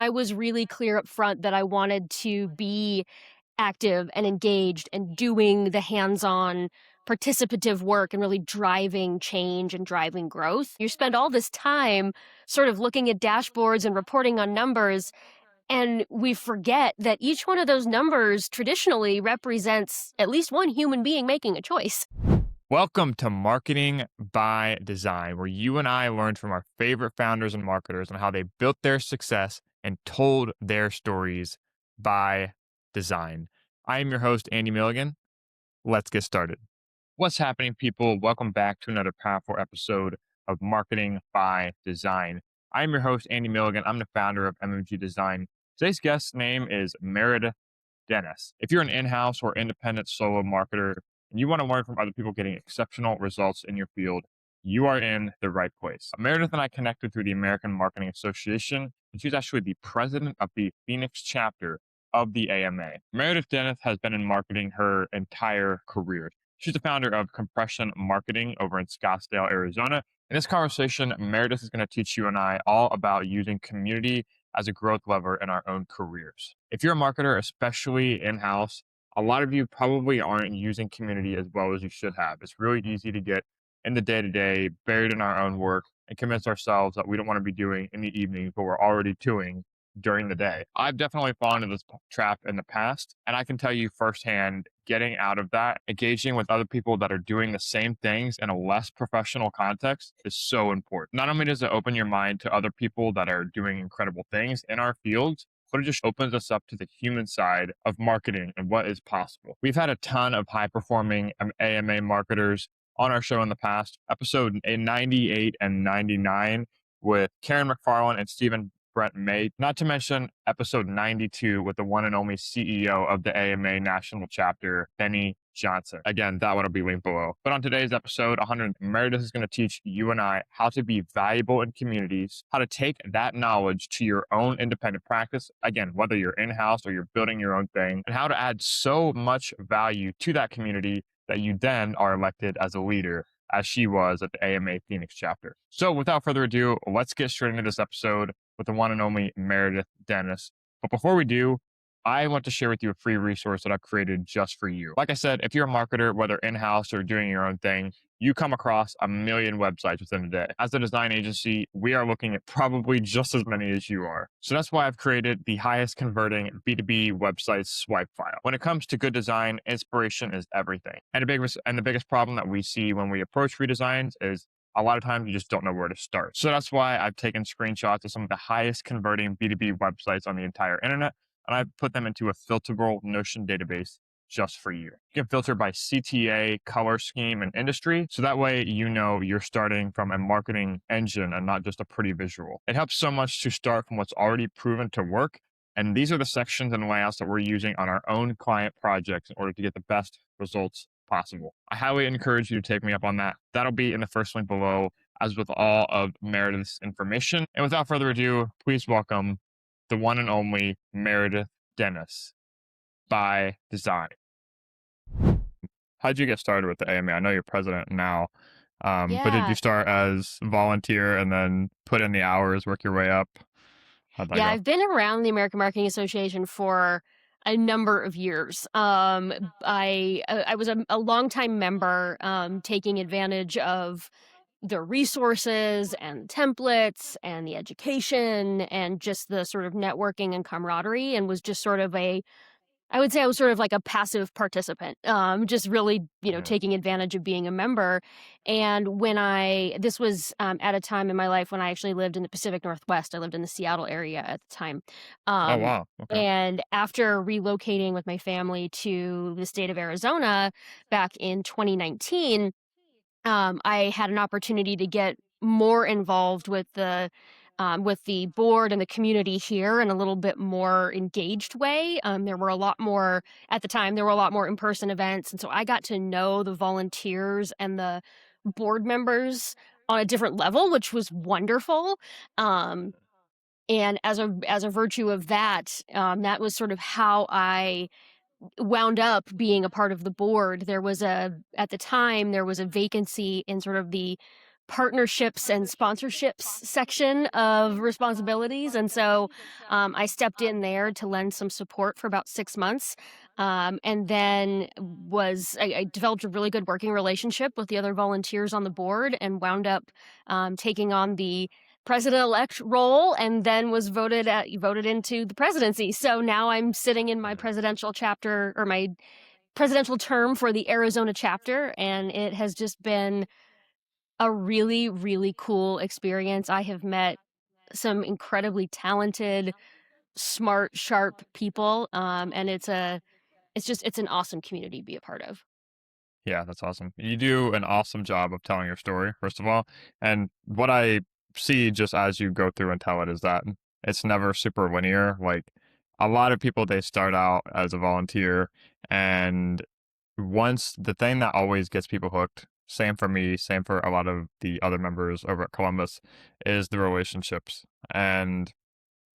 I was really clear up front that I wanted to be active and engaged and doing the hands-on participative work and really driving change and driving growth. You spend all this time sort of looking at dashboards and reporting on numbers, and we forget that each one of those numbers traditionally represents at least one human being making a choice. Welcome to Marketing by Design, where you and I learned from our favorite founders and marketers on how they built their success and told their stories by design. I am your host, Andy Milligan. Let's get started. What's happening, people? Welcome back to another powerful episode of Marketing by Design. I am your host, Andy Milligan. I'm the founder of MMG Design. Today's guest name is Meredith Dennis. If you're an in-house or independent solo marketer and you want to learn from other people getting exceptional results in your field, you are in the right place. Meredith and I connected through the American Marketing Association, and she's actually the president of the Phoenix chapter of the AMA. Meredith Dennis has been in marketing her entire career. She's the founder of Compression Marketing over in Scottsdale, Arizona. In this conversation, Meredith is going to teach you and I all about using community as a growth lever in our own careers. If you're a marketer, especially in-house, a lot of you probably aren't using community as well as you should have. It's really easy to get in the day-to-day, buried in our own work, and convince ourselves that we don't want to be doing in the evening, but we're already doing during the day. I've definitely fallen into this trap in the past, and I can tell you firsthand, getting out of that, engaging with other people that are doing the same things in a less professional context is so important. Not only does it open your mind to other people that are doing incredible things in our fields, but it just opens us up to the human side of marketing and what is possible. We've had a ton of high performing AMA marketers on our show in the past, episode 98 and 99 with Karen McFarland and Stephen Brent May, not to mention episode 92 with the one and only CEO of the AMA National Chapter, Benny Johnson. Again, that one will be linked below. But on today's episode 100, Meredith is going to teach you and I how to be valuable in communities, how to take that knowledge to your own independent practice, again, whether you're in-house or you're building your own thing, and how to add so much value to that community that you then are elected as a leader, as she was at the AMA Phoenix chapter. So without further ado, let's get straight into this episode with the one and only Meredith Dennis. But before we do, I want to share with you a free resource that I've created just for you. Like I said, if you're a marketer, whether in-house or doing your own thing, you come across a million websites within a day. As a design agency, we are looking at probably just as many as you are. So that's why I've created the highest converting B2B website swipe file. When it comes to good design, inspiration is everything. And the biggest problem that we see when we approach redesigns is a lot of times you just don't know where to start. So that's why I've taken screenshots of some of the highest converting B2B websites on the entire internet, and I've put them into a filterable Notion database just for you. You can filter by CTA, color scheme, and industry. So that way, you know you're starting from a marketing engine and not just a pretty visual. It helps so much to start from what's already proven to work. And these are the sections and layouts that we're using on our own client projects in order to get the best results possible. I highly encourage you to take me up on that. That'll be in the first link below, as with all of Meredith's information. And without further ado, please welcome the one and only Meredith Dennis by Design. How'd you get started with the AMA? I know you're president now, but did you Yeah. start as volunteer and then put in the hours, work your way up? How'd that Yeah, go? I've been around the American Marketing Association for a number of years. I was a longtime member, taking advantage of the resources and templates and the education and just the sort of networking and camaraderie, and was just sort of I would say I was sort of like a passive participant, just really, Mhm. taking advantage of being a member. And this was at a time in my life when I actually lived in the Pacific Northwest. I lived in the Seattle area at the time. Oh, Um, wow. Okay. and after relocating with my family to the state of Arizona back in 2019, I had an opportunity to get more involved with the board and the community here in a little bit more engaged way. There were a lot more at the time. There were a lot more in-person events, and so I got to know the volunteers and the board members on a different level, which was wonderful. Um, and as a virtue of that, that was sort of how I wound up being a part of the board. At the time, there was a vacancy in sort of the partnerships and sponsorships section of responsibilities, and so I stepped in there to lend some support for about 6 months, and then I developed a really good working relationship with the other volunteers on the board, and wound up taking on the president-elect role, and then was voted into the presidency. So now I'm sitting in my Mhm. presidential chapter, or my presidential term for the Arizona chapter, and it has just been a really, really cool experience. I have met some incredibly talented, smart, sharp people, and it's an awesome community to be a part of. Yeah, that's awesome. You do an awesome job of telling your story, first of all. And what I see just as you go through and tell it is that it's never super linear. Like a lot of people, they start out as a volunteer, and once the thing that always gets people hooked, same for me, same for a lot of the other members over at Columbus, is the relationships. And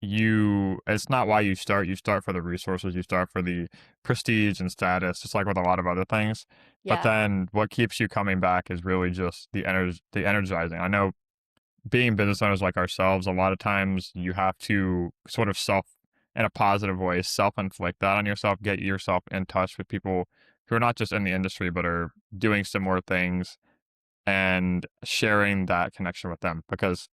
it's not why you start for the resources, you start for the prestige and status, just like with a lot of other things. But Yeah. then what keeps you coming back is really just the energizing. I know being business owners like ourselves, a lot of times you have to sort of in a positive way, self-inflict that on yourself, get yourself in touch with people who are not just in the industry, but are doing similar things, and sharing that connection with them, because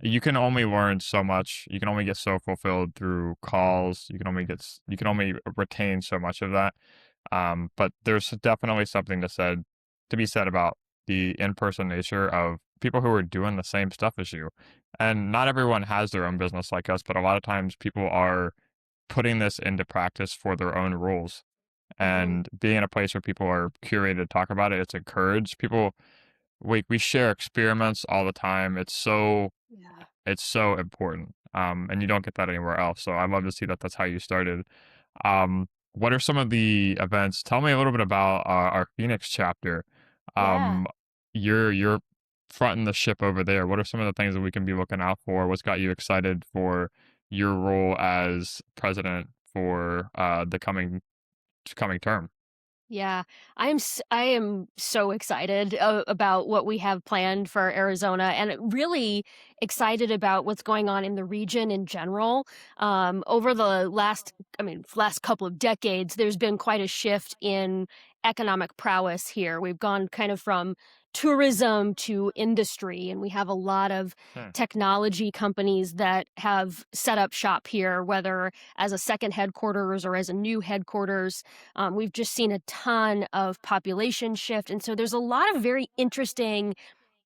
you can only learn so much. You can only get so fulfilled through calls. You can only retain so much of that. But there's definitely something to be said about the in-person nature of people who are doing the same stuff as you. And not everyone has their own business like us, but a lot of times people are putting this into practice for their own roles. Mhm. And being in a place where people are curated to talk about it, it's encouraged. We share experiments all the time. Yeah. It's so important, and you don't get that anywhere else, so I love to see that that's how you started. What are some of the events? Tell me a little bit about, our Phoenix chapter. Yeah. Um, you're fronting the ship over there. What are some of the things that we can be looking out for? What's got you excited for your role as president for, the coming term? Yeah, I am so excited about what we have planned for Arizona, and really excited about what's going on in the region in general. Over the last couple of decades, there's been quite a shift in economic prowess here. We've gone kind of from tourism to industry, and we have a lot of Hmm, technology companies that have set up shop here, whether as a second headquarters or as a new headquarters. We've just seen a ton of population shift. And so there's a lot of very interesting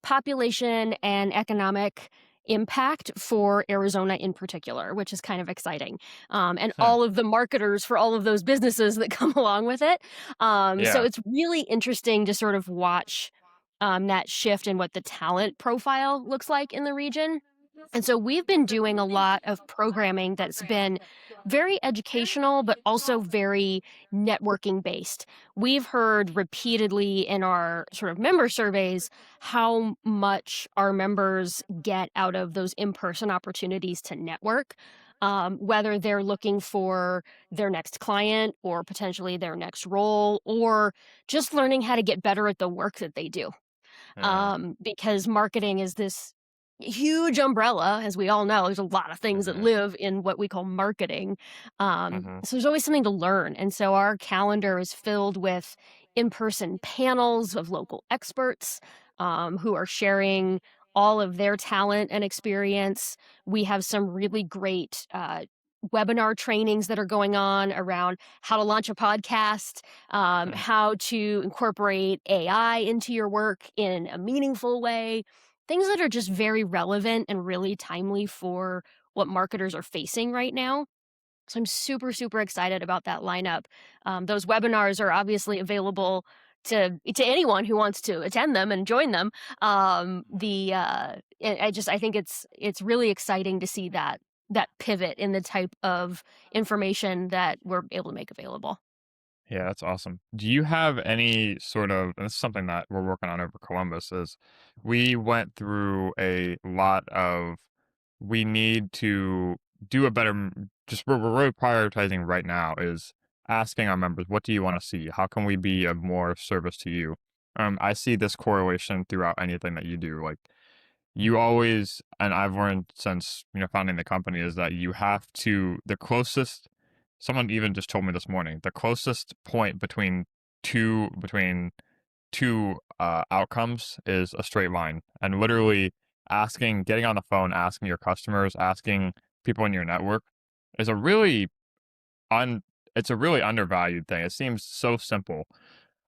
population and economic impact for Arizona in particular, which is kind of exciting. And hmm, all of the marketers for all of those businesses that come along with it. So yeah, it's really interesting to sort of watch that shift in what the talent profile looks like in the region. And so we've been doing a lot of programming that's been very educational, but also very networking based. We've heard repeatedly in our sort of member surveys how much our members get out of those in person opportunities to network. Whether they're looking for their next client or potentially their next role, or just learning how to get better at the work that they do, mm, because marketing is this huge umbrella, as we all know. There's a lot of things that mhm, live in what we call marketing. mhm, So there's always something to learn. And so our calendar is filled with in person panels of local experts who are sharing all of their talent and experience. We have some really great webinar trainings that are going on around how to launch a podcast, hmm, how to incorporate AI into your work in a meaningful way, things that are just very relevant and really timely for what marketers are facing right now. So I'm super, super excited about that lineup. Those webinars are obviously available to anyone who wants to attend them and join them. I think it's really exciting to see that pivot in the type of information that we're able to make available. Yeah, that's awesome. Do you have any sort of, and this is something that we're working on over Columbus, is we went through a lot of, we need to do a better, just we're really prioritizing right now is asking our members, what do you want to see? How can we be of more service to you? I see this correlation throughout anything that you do. Like you always, and I've learned since founding the company, is that you have to the closest. Someone even just told me this morning the closest point between two outcomes is a straight line, and literally getting on the phone, asking your customers, asking people in your network is a really un. It's a really undervalued thing. It seems so simple,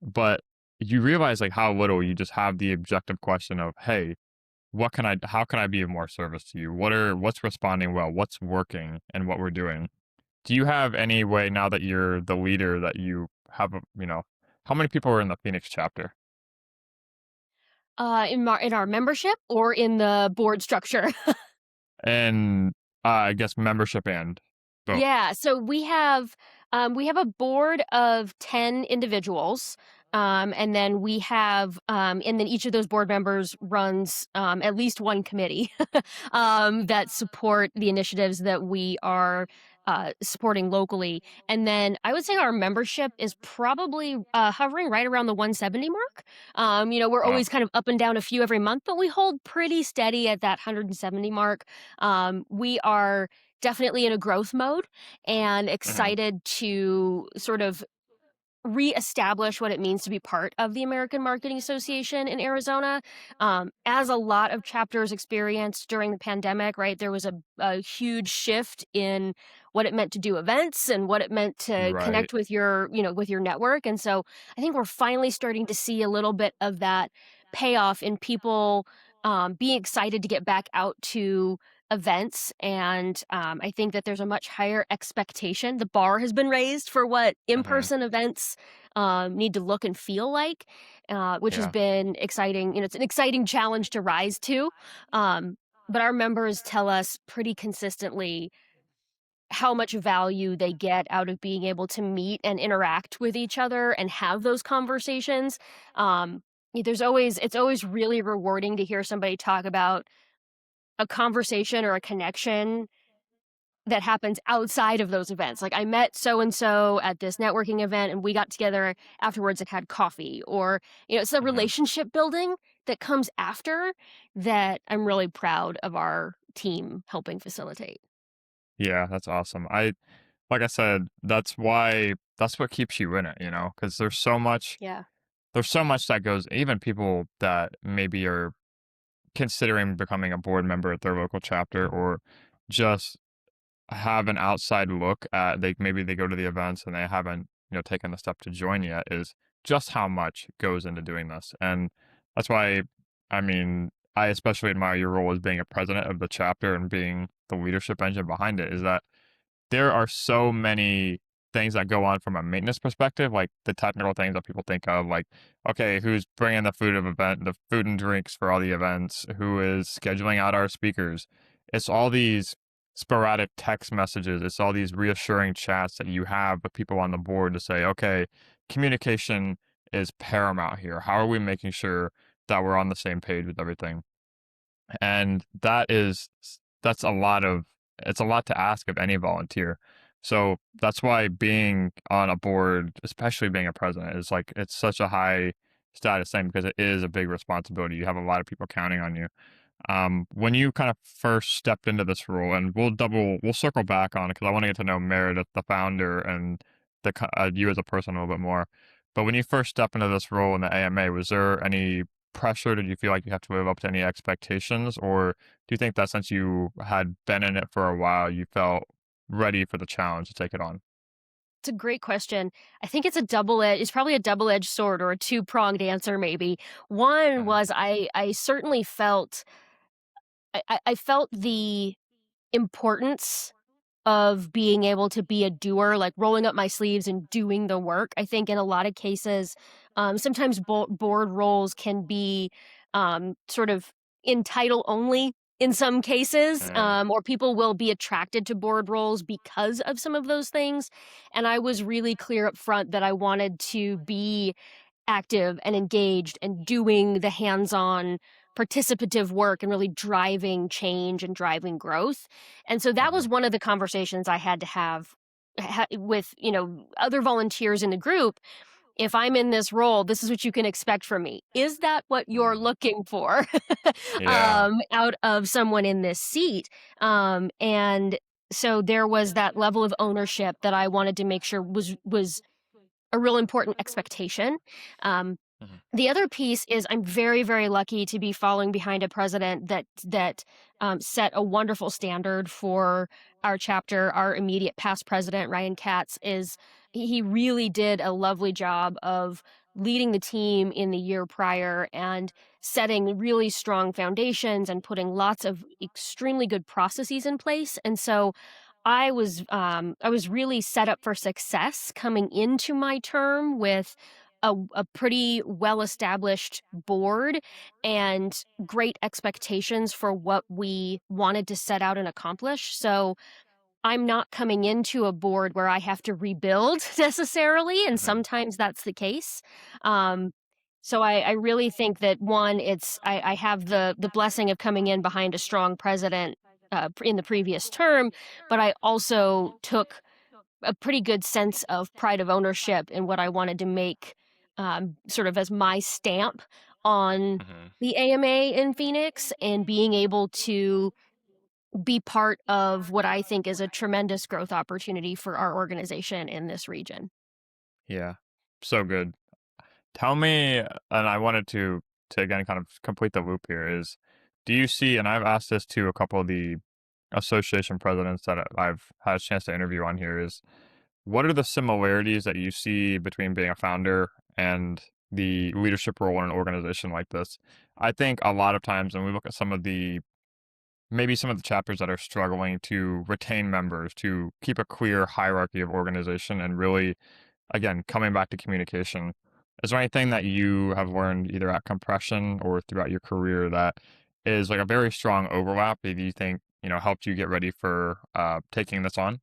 but you realize like how little you just have the objective question of, hey, how can I be of more service to you? What's responding well? What's working and what we're doing? Do you have any way now that you're the leader that you have, how many people are in the Phoenix chapter? In our membership or in the board structure? And I guess membership and both. Yeah, so we have a board of 10 individuals, and then and then each of those board members runs at least one committee that support the initiatives that we are supporting locally. And then I would say our membership is probably hovering right around the 170 mark. We're Wow. always kind of up and down a few every month, but we hold pretty steady at that 170 mark. We are definitely in a growth mode and Hmm. excited to sort of reestablish what it means to be part of the American Marketing Association in Arizona. As a lot of chapters experienced during the pandemic, right, there was a huge shift in what it meant to do events and what it meant to Right. connect with with your network. And so I think we're finally starting to see a little bit of that payoff in people being excited to get back out to events. And I think that there's a much higher expectation. The bar has been raised for what Hmm. in-person events need to look and feel like, which has Yeah. been exciting. It's an exciting challenge to rise to. Um, but our members tell us pretty consistently how much value they get out of being able to meet and interact with each other and have those conversations. It's always really rewarding to hear somebody talk about a conversation or a connection that happens outside of those events. Like, I met so and so at this networking event and we got together afterwards and had coffee. Or, it's the Hmm. relationship building that comes after that I'm really proud of our team helping facilitate. Yeah, that's awesome. Like I said, that's what keeps you in it, because Yeah. there's so much that goes. Even people that maybe are considering becoming a board member at their local chapter, or just have an outside look at maybe they go to the events and they haven't taken the step to join yet, is just how much goes into doing this. And that's why, I mean, I especially admire your role as being a president of the chapter and being the leadership engine behind it, is that there are so many things that go on from a maintenance perspective, like the technical things that people think of, like, okay, who's bringing the food and drinks for all the events, who is scheduling out our speakers. It's all these sporadic text messages. It's all these reassuring chats that you have with people on the board to say, okay, communication is paramount here. How are we making sure that we're on the same page with everything? And that's a lot of it's a lot to ask of any volunteer. So that's why being on a board, especially being a president, is like it's such a high status thing, because it is a big responsibility. You have a lot of people counting on you. When you kind of first stepped into this role, and we'll circle back on it because I want to get to know Meredith, the founder, and you as a person a little bit more. But when you first stepped into this role in the AMA, was there any pressure? Did you feel like you have to live up to any expectations, or do you think that since you had been in it for a while, you felt ready for the challenge to take it on? It's a great question. I think it's probably a double-edged sword or a two-pronged answer maybe. One Mhm. was I certainly felt I felt the importance of being able to be a doer, like rolling up my sleeves and doing the work. I think in a lot of cases, sometimes board roles can be sort of in title only in some cases, Mm. or people will be attracted to board roles because of some of those things. And I was really clear up front that I wanted to be active and engaged and doing the hands-on participative work and really driving change and driving growth. And so that was Mhm. one of the conversations I had to have with, other volunteers in the group if I'm in this role, this is what you can expect from me. Is that what you're Mm. looking for Yeah. out of someone in this seat? And so there was that level of ownership that I wanted to make sure was a real important expectation. Um, Mhm. the other piece is I'm very, very lucky to be following behind a president that set a wonderful standard for our chapter. Our immediate past president, Ryan Katz, is he really did a lovely job of leading the team in the year prior and setting really strong foundations and putting lots of extremely good processes in place. And so I was really set up for success coming into my term with a pretty well established board and great expectations for what we wanted to set out and accomplish. So I'm not coming into a board where I have to rebuild necessarily, and Mhm. sometimes that's the case. Um, so I really think that one, I have the blessing of coming in behind a strong president in the previous term, but I also took a pretty good sense of pride of ownership in what I wanted to make sort of as my stamp on Mhm. the AMA in Phoenix and being able to be part of what I think is a tremendous growth opportunity for our organization in this region. Yeah. So good. Tell me, and I wanted to again kind of complete the loop here is, do you see, and I've asked this to a couple of the association presidents that I've had a chance to interview on here, is what are the similarities that you see between being a founder and the leadership role in an organization like this? I think a lot of times when we look at some of the maybe some of the chapters that are struggling to retain members, to keep a clear hierarchy of organization and really, again, coming back to communication, is there anything that you have learned either at compression or throughout your career that is like a very strong overlap that you think, helped you get ready for taking this on?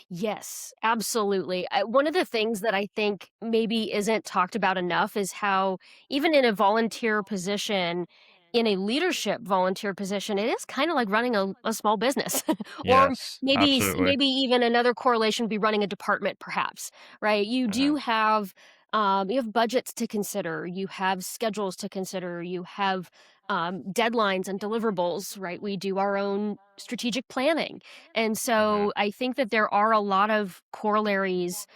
Yes, absolutely. One of the things that I think maybe isn't talked about enough is how, even in a volunteer position, in a leadership volunteer position, it is kind of like running a small business, or Yes, maybe absolutely. maybe even another correlation would be running a department, perhaps. Right? Hmm. You have budgets to consider, you have schedules to consider, you have deadlines and deliverables. Right? We do our own strategic planning, and Hmm. so I think that there are a lot of corollaries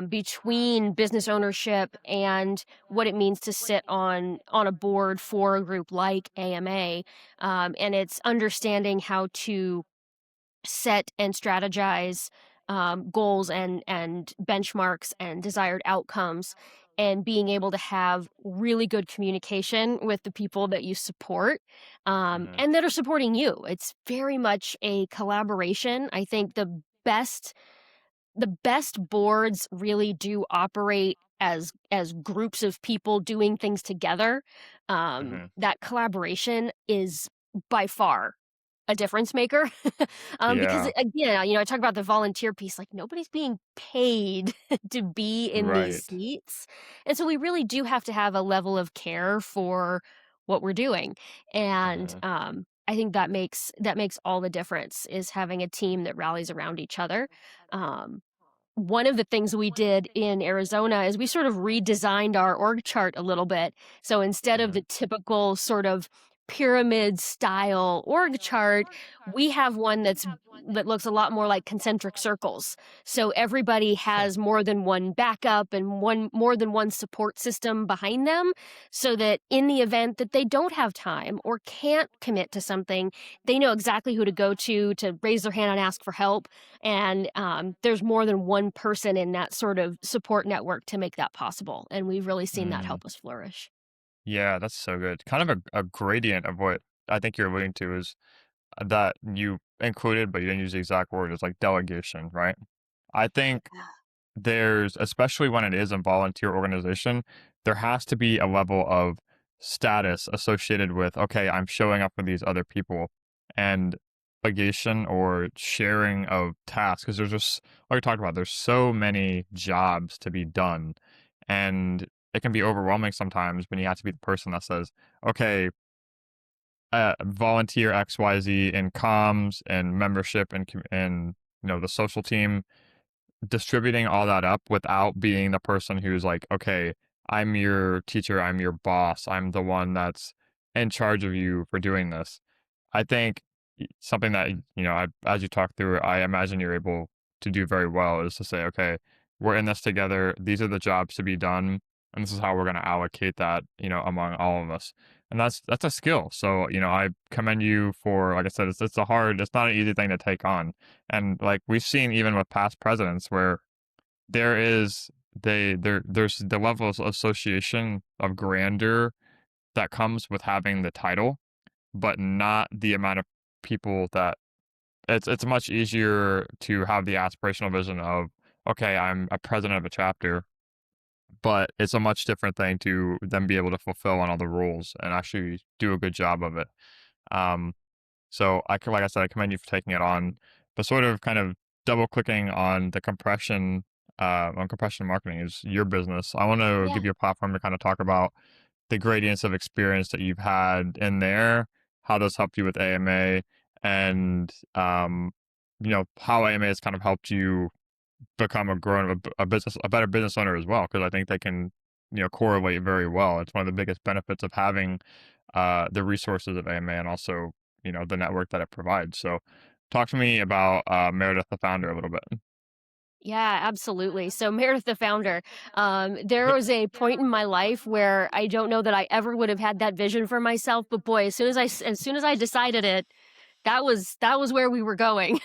between business ownership and what it means to sit on a board for a group like AMA, and it's understanding how to set and strategize goals and benchmarks and desired outcomes, and being able to have really good communication with the people that you support Hmm. and that are supporting you. It's very much a collaboration. I think the best boards really do operate as groups of people doing things together. Hmm. That collaboration is by far a difference maker. Because Yeah, again, I talk about the volunteer piece, like nobody's being paid to be in these right. seats. And so we really do have to have a level of care for what we're doing. And Hmm. I think that makes all the difference is having a team that rallies around each other. Um, One of the things we did in Arizona is we sort of redesigned our org chart a little bit. So instead of Hmm. the typical sort of pyramid style org chart, we have one that looks a lot more like concentric circles. So everybody has more than one backup and one more than one support system behind them, so that in the event that they don't have time or can't commit to something, they know exactly who to go to raise their hand and ask for help. And there's more than one person in that sort of support network to make that possible. And we've really seen that Mm. help us flourish. Yeah, that's so good. Kind of a gradient of what I think you're alluding to is that you included, but you didn't use the exact word, is like delegation, right? I think there's, especially when it is a volunteer organization, there has to be a level of status associated with, okay, I'm showing up for these other people, and delegation or sharing of tasks. Because there's just, like we talked about, there's so many jobs to be done. And it can be overwhelming sometimes when you have to be the person that says, okay, volunteer XYZ in comms and membership and the social team. distributing all that up without being the person who's like, okay, I'm your teacher, I'm your boss, I'm the one that's in charge of you for doing this. I think something that, as you talk through it, I imagine you're able to do very well is to say, okay, we're in this together. These are the jobs to be done. And this is how we're going to allocate that, among all of us. And that's a skill. So, I commend you for, like I said, it's not an easy thing to take on. And like we've seen even with past presidents where there is, there's the level of association of grandeur that comes with having the title, but not the amount of people that it's much easier to have the aspirational vision of, okay, I'm a president of a chapter, but it's a much different thing to then be able to fulfill on all the roles and actually do a good job of it. Um, so like I said, I commend you for taking it on, but sort of kind of double clicking on the compression marketing is your business. I want to Yeah. give you a platform to kind of talk about the gradients of experience that you've had in there, how those helped you with AMA, and how AMA has kind of helped you become a better business owner as well. Because I think they can correlate very well. It's one of the biggest benefits of having the resources of AMA and also the network that it provides. So, talk to me about Meredith, the founder, a little bit. Yeah, absolutely. So Meredith, the founder, there was a point in my life where I don't know that I ever would have had that vision for myself, but boy, as soon as I decided it, that was where we were going.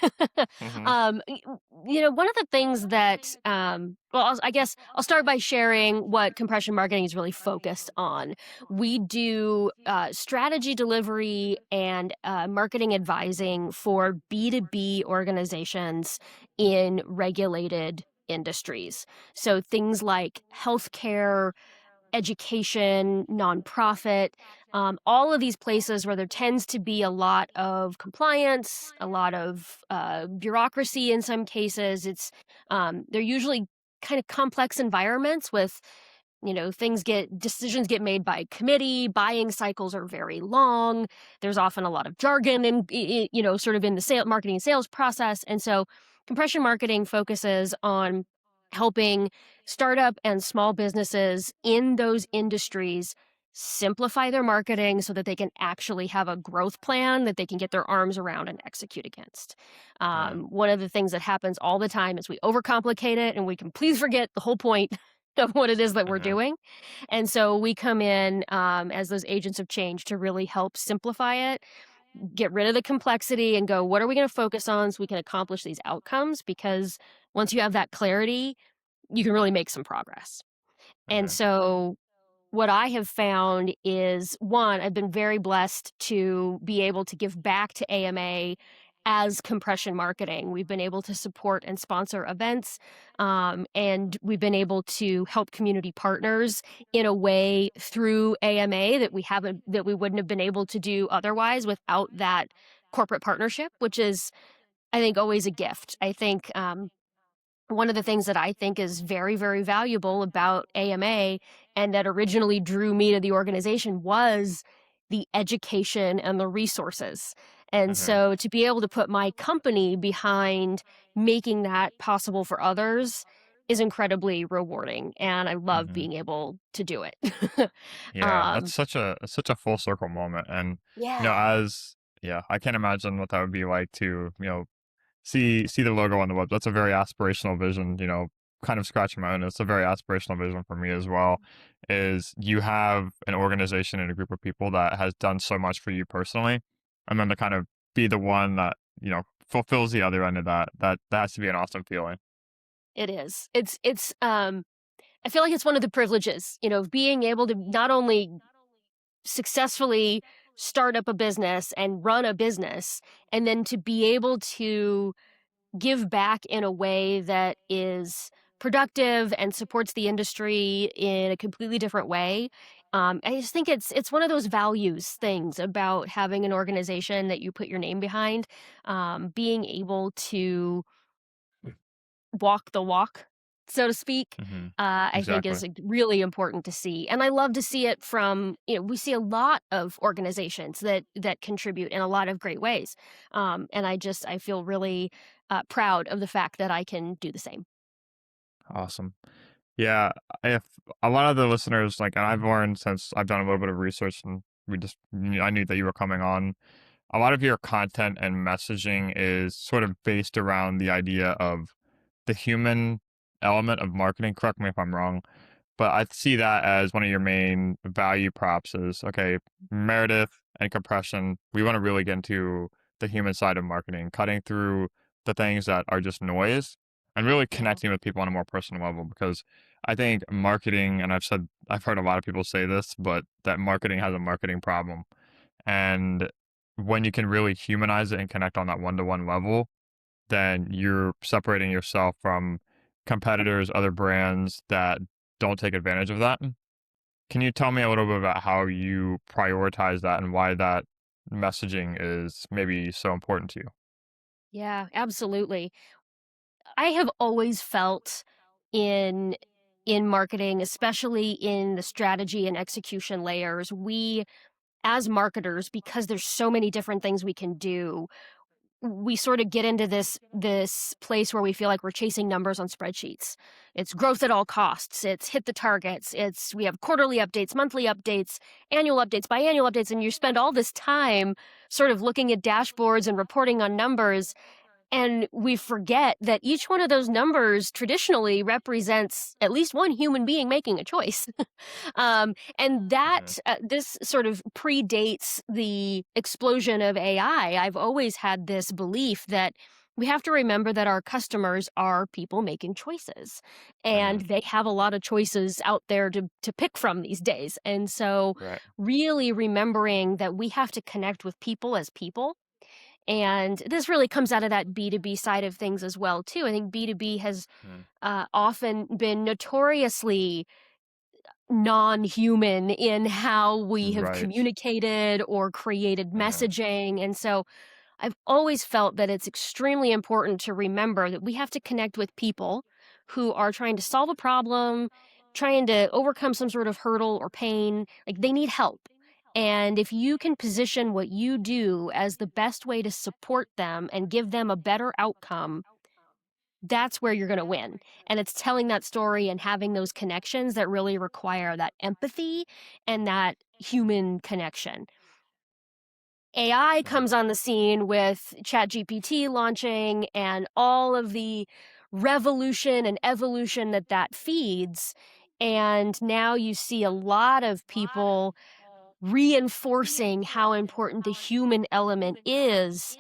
Hmm. um, y- One of the things that, well, I guess I'll start by sharing what compression marketing is really focused on. We do strategy delivery and marketing advising for B2B organizations in regulated industries. So things like healthcare, education, nonprofit, all of these places where there tends to be a lot of compliance, a lot of bureaucracy in some cases. They're usually kind of complex environments with decisions get made by committee, buying cycles are very long, there's often a lot of jargon and sort of in the marketing and sales process. And so compression marketing focuses on helping startup and small businesses in those industries simplify their marketing so that they can actually have a growth plan that they can get their arms around and execute against. Right. One of the things that happens all the time is we overcomplicate it and we completely forget the whole point of what it is that we're Hmm. doing. And so we come in as those agents of change to really help simplify it, get rid of the complexity, and go, what are we going to focus on so we can accomplish these outcomes? Because once you have that clarity, you can really make some progress. And Hmm. so what I have found is one, I've been very blessed to be able to give back to AMA as compression marketing. We've been able to support and sponsor events, and we've been able to help community partners in a way through AMA that we wouldn't have been able to do otherwise without that corporate partnership, which is, I think, always a gift. I think one of the things that I think is very, very valuable about AMA and that originally drew me to the organization was the education and the resources. And Hmm. so to be able to put my company behind making that possible for others is incredibly rewarding. And I love Hmm. being able to do it. Yeah, that's um, such a full circle moment, and yeah, as yeah, I can't imagine what that would be like to see the logo on the web. That's a very aspirational vision. Kind of scratching my own. It's a very aspirational vision for me as well. Is you have an organization and a group of people that has done so much for you personally, and then to kind of be the one that fulfills the other end of that. That has to be an awesome feeling. it is. I feel like it's one of the privileges, of being able to not only successfully start up a business and run a business, and then to be able to give back in a way that is productive and supports the industry in a completely different way. I just think it's one of those values things about having an organization that you put your name behind, being able to walk the walk, so to speak, Hmm. I think Exactly. is really important to see. And I love to see it from, we see a lot of organizations that contribute in a lot of great ways. And I feel really proud of the fact that I can do the same. Awesome. Yeah, if a lot of the listeners like, and I've learned since I've done a little bit of research, and I knew that you were coming on. A lot of your content and messaging is sort of based around the idea of the human element of marketing. Correct me if I'm wrong, but I see that as one of your main value props is okay, Meredith and compression. We want to really get into the human side of marketing, cutting through the things that are just noise and really Yeah. connecting with people on a more personal level. Because I think marketing, and I've heard a lot of people say this, but that marketing has a marketing problem. And when you can really humanize it and connect on that one to one level, then you're separating yourself from competitors, other brands that don't take advantage of that. Can you tell me a little bit about how you prioritize that and why that messaging is maybe so important to you? Yeah, absolutely. I have always felt in in marketing, especially in the strategy and execution layers, we as marketers, because there's so many different things we can do, we sort of get into this place where we feel like we're chasing numbers on spreadsheets. It's growth at all costs. It's hit the targets. It's we have quarterly updates, monthly updates, annual updates, biannual updates, and you spend all this time sort of looking at dashboards and reporting on numbers, and we forget that each one of those numbers traditionally represents at least one human being making a choice. And Mhm. this sort of predates the explosion of AI. I've always had this belief that we have to remember that our customers are people making choices, and Mhm. they have a lot of choices out there to pick from these days. And so, Right. really remembering that we have to connect with people as people, and this really comes out of that B2B side of things as well too. I think B2B has Mm. often been notoriously non-human in how we have Right. communicated or created Mhm. messaging, and so I've always felt that it's extremely important to remember that we have to connect with people who are trying to solve a problem, trying to overcome some sort of hurdle or pain, like they need help. And if you can position what you do as the best way to support them and give them a better outcome, that's where you're going to win. And it's telling that story and having those connections that really require that empathy and that human connection. AI Mhm. comes on the scene with ChatGPT launching and all of the revolution and evolution that that feeds. And now you see a lot of people reinforcing how important the human element is,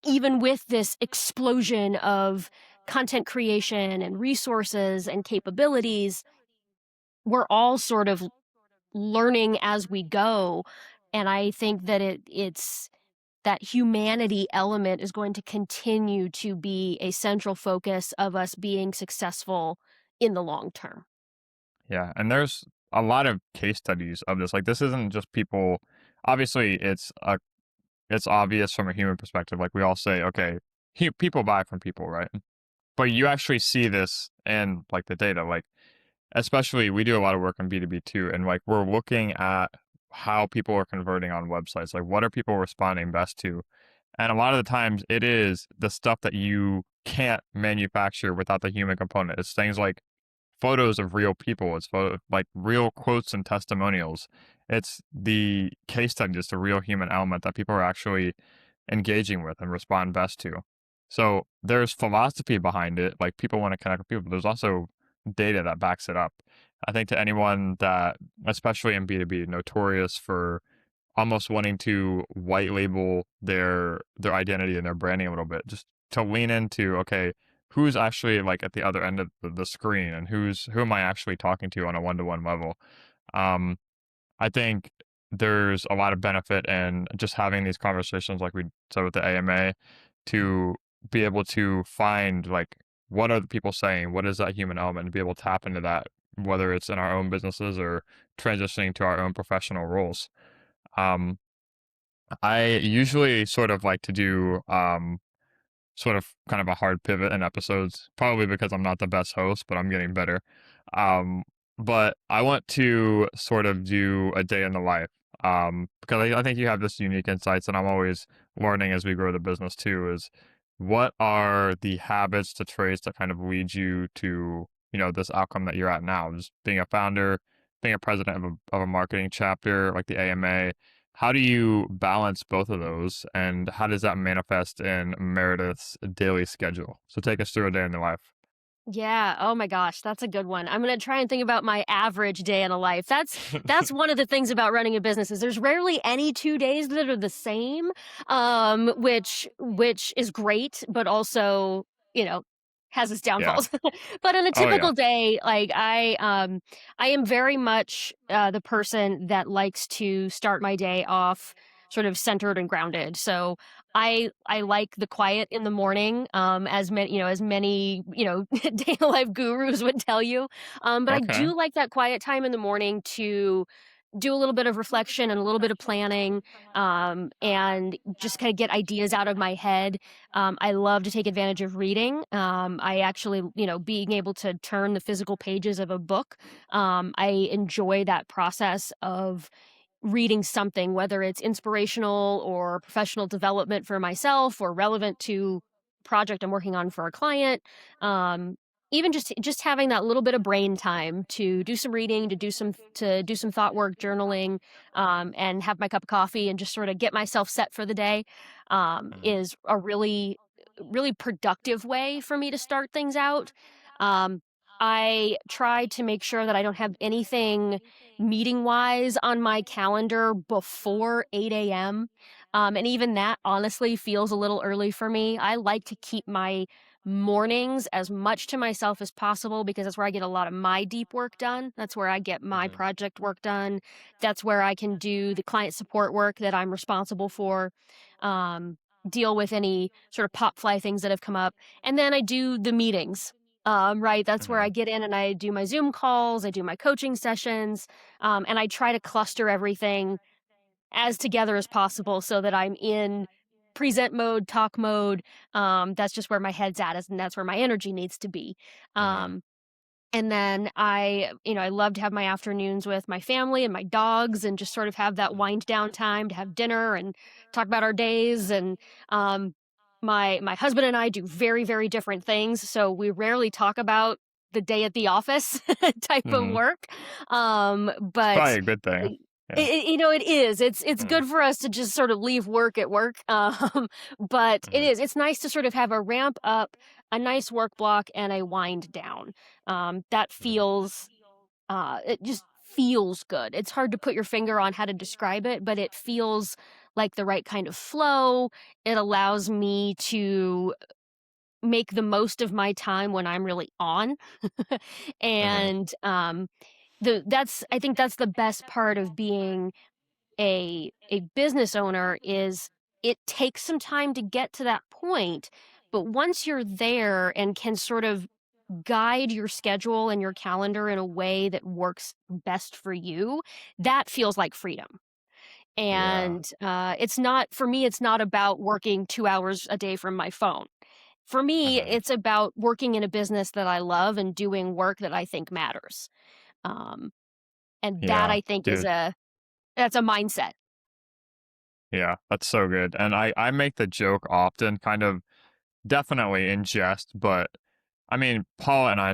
even with this explosion of content creation and resources and capabilities. We're all sort of learning as we go. And I think that it's that humanity element is going to continue to be a central focus of us being successful in the long term. Yeah, and there's a lot of case studies of this. Like this isn't just people. Obviously, it's obvious from a human perspective. Like we all say, okay, people buy from people, right? But you actually see this in like the data. Like especially, we do a lot of work on B2B too, and like we're looking at how people are converting on websites. Like what are people responding best to? And a lot of the times, it is the stuff that you can't manufacture without the human component. It's things like photos of real people. It's like real quotes and testimonials. It's the case study, just a real human element that people are actually engaging with and respond best to. So there's philosophy behind it. Like people want to connect with people, but there's also data that backs it up. I think to anyone that, especially in B2B, notorious for almost wanting to white label their identity and their branding a little bit, just to lean into, okay, who's actually like at the other end of the screen and who am I actually talking to on a one-to-one level. um I think there's a lot of benefit in just having these conversations like we said with the AMA, to be able to find like what are the people saying, what is that human element, and be able to tap into that, whether it's in our own businesses or transitioning to our own professional roles. um I usually sort of like to do sort of kind of a hard pivot in episodes, probably because I'm not the best host, but I'm getting better. Um, but I want to sort of do a day in the life, because I think you have this unique insights, and I'm always learning as we grow the business too. Is what are the habits, the traits that kind of lead you to this outcome that you're at now, just being a founder, being a president of a marketing chapter like the AMA. How do you balance both of those, and how does that manifest in Meredith's daily schedule? So take us through a day in the life. Yeah, oh my gosh, that's a good one. I'm gonna try and think about my average day in a life. That's one of the things about running a business is there's rarely any 2 days that are the same, which is great, but also, you know, has its Yeah. downfalls. But on a Oh yeah. typical day, like, I am very much, the person that likes to start my day off sort of centered and grounded. So, I like the quiet in the morning, as many, day in life gurus would tell you. But I Okay. do like that quiet time in the morning to do a little bit of reflection and a little bit of planning, and just kind of get ideas out of my head. I love to take advantage of reading. I actually, being able to turn the physical pages of a book. I enjoy that process of reading something, whether it's inspirational or professional development for myself or relevant to project I'm working on for a client. Um, Even just having that little bit of brain time to do some reading, to do some thought work, journaling, and have my cup of coffee and just sort of get myself set for the day, Mhm. is a really productive way for me to start things out. Um, I try to make sure that I don't have anything meeting wise on my calendar before 8 a.m. And even that honestly feels a little early for me. I like to keep my mornings as much to myself as possible because that's where I get a lot of my deep work done. That's where I get my Mhm. project work done. That's where I can do the client support work that I'm responsible for. Um, Deal with any sort of pop fly things that have come up. And then I do the meetings. Right. That's where I Mhm. get in and I do my Zoom calls, I do my coaching sessions, and I try to cluster everything as together as possible so that I'm in present mode, talk mode. That's just where my head's at, and that's where my energy needs to be. Mhm. Um, and then I love to have my afternoons with my family and my dogs and just sort of have that Mhm. wind down time to have dinner and talk about our days. And um, my husband and I do very, very different things. So we rarely talk about the day at the office type of Mhm. work. It's But probably a good thing. Yeah. it is. It's Mhm. good for us to just sort of leave work at work. But it Mhm. is. It's nice to sort of have a ramp up, a nice work block, and a wind down. That Mhm. feels it just feels good. It's hard to put your finger on how to describe it, but it feels like the right kind of flow. It allows me to make the most of my time when I'm really on. Mhm. And the that's I think that's the best part of being a business owner is it takes some time to get to that point, but once you're there and can sort of guide your schedule and your calendar in a way that works best for you, that feels like freedom. Yeah. And it's not for me. It's not about working 2 hours a day from my phone. For me, Mhm. it's about working in a business that I love and doing work that I think matters. Um, and that Yeah, I think is dude. that's a mindset. Yeah, that's so good. And I make the joke often, kind of definitely in jest, but I mean, Paula and I,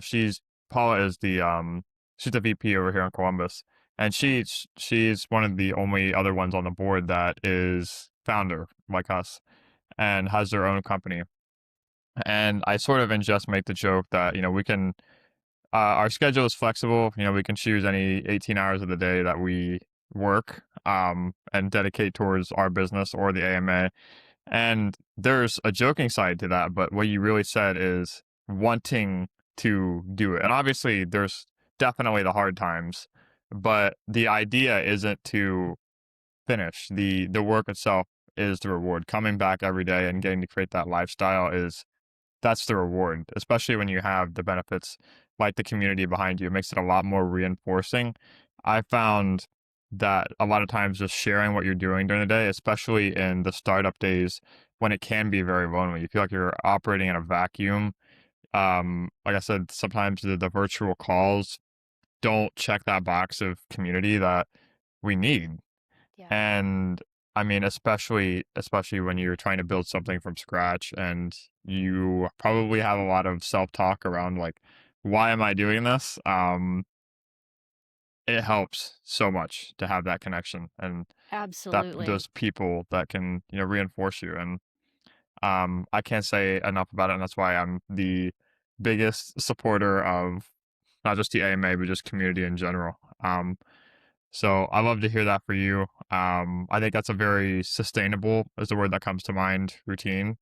Paula is she's the VP over here in Columbus, and she's one of the only other ones on the board that is founder like us and has their own company. And I sort of in jest make the joke that, we can our schedule is flexible. We can choose any 18 hours of the day that we work and dedicate towards our business or the AMA. And there's a joking side to that, but what you really said is wanting to do it. And obviously, there's definitely the hard times, but the idea isn't to finish. The work itself is the reward. Coming back every day and getting to create that lifestyle is that's the reward, especially when you have the benefits like the community behind you. It makes it a lot more reinforcing. I found that a lot of times just sharing what you're doing during the day, especially in the startup days when it can be very lonely. You feel like you're operating in a vacuum. Like I said, sometimes the virtual calls don't check that box of community that we need. Yeah. And I mean, especially when you're trying to build something from scratch and you probably have a lot of self-talk around like why am I doing this? It helps so much to have that connection and that Absolutely. those people that can, reinforce you. And I can't say enough about it, and that's why I'm the biggest supporter of not just the AMA, but just community in general. So I love to hear that for you. I think that's a very sustainable, is the word that comes to mind, routine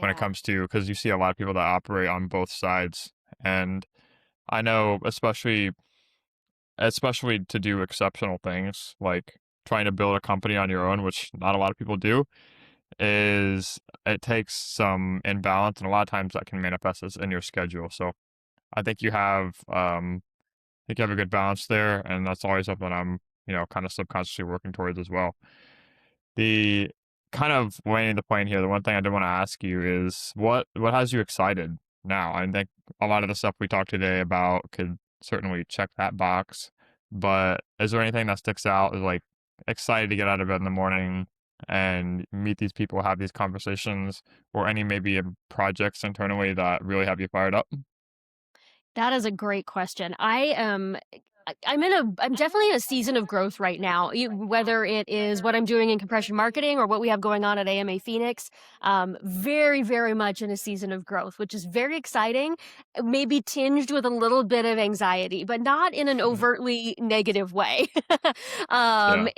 when it Yeah. comes to, because you see a lot of people that operate on both sides. And I know, especially to do exceptional things like trying to build a company on your own, which not a lot of people do, is it takes some imbalance, and a lot of times that can manifest as in your schedule. So I think you have a good balance there, and that's always something I'm, kind of subconsciously working towards as well. The kind of weighing the plane here, the one thing I did want to ask you is what has you excited now? I think a lot of the stuff we talked today about could certainly check that box, but is there anything that sticks out as like excited to get out of bed in the morning and meet these people, have these conversations, or any maybe projects internally that really have you fired up? That is a great question. I'm definitely in a season of growth right now. Whether it is what I'm doing in compression marketing or what we have going on at AMA Phoenix, very, very much in a season of growth, which is very exciting. Maybe tinged with a little bit of anxiety, but not in an overtly negative way. Yeah.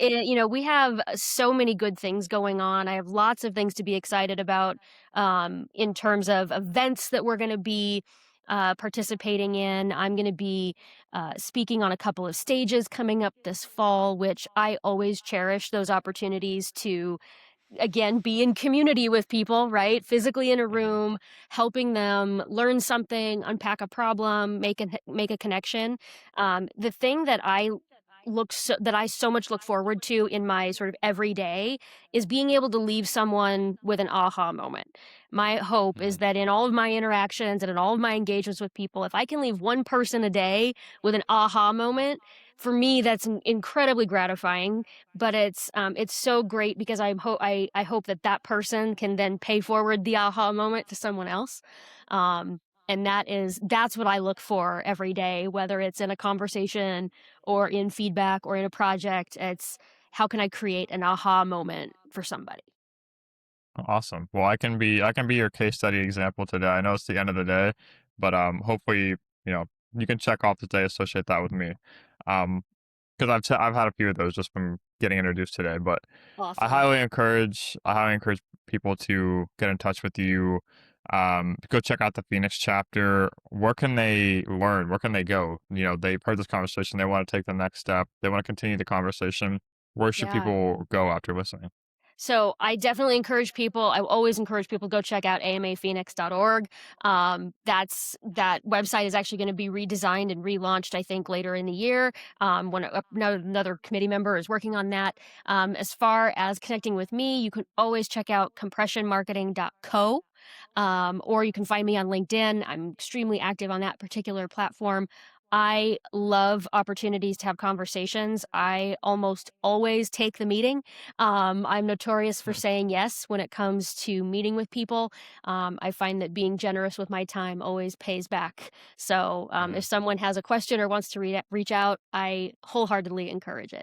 We have so many good things going on. I have lots of things to be excited about in terms of events that we're going to be participating in. I'm going to be speaking on a couple of stages coming up this fall, which I always cherish those opportunities to, again, be in community with people, right? Physically in a Mhm. room, helping them learn something, unpack a problem, make a connection. The thing that I so much look forward to in my sort of everyday is being able to leave someone with an aha moment. My hope is Mhm. that in all of my interactions and in all of my engagements with people, if I can leave one person a day with an aha moment, for me that's incredibly gratifying. But it's so great because I hope that that person can then pay forward the aha moment to someone else. Um, and that's what I look for every day, whether it's in a conversation or in feedback or in a project. It's how can I create an aha moment for somebody? Awesome. Well, I can be your case study example today. I know it's the end of the day, but hopefully, you can check off the day, associate that with me. Um, because I've had a few of those just from getting introduced today. But Awesome. I highly encourage people to get in touch with you. Go check out the Phoenix chapter. Where can they learn? Where can they go? They've heard this conversation. They want to take the next step. They want to continue the conversation. Where should Yeah. people go after listening? So I definitely encourage people. I always encourage people to go check out amaphoenix.org. That website is actually going to be redesigned and relaunched, I think, later in the year. When another committee member is working on that. As far as connecting with me, you can always check out compressionmarketing.co. Or you can find me on LinkedIn. I'm extremely active on that particular platform. I love opportunities to have conversations. I almost always take the meeting. I'm notorious for saying yes when it comes to meeting with people. I find that being generous with my time always pays back. So if Mhm. someone has a question or wants to reach out, I wholeheartedly encourage it.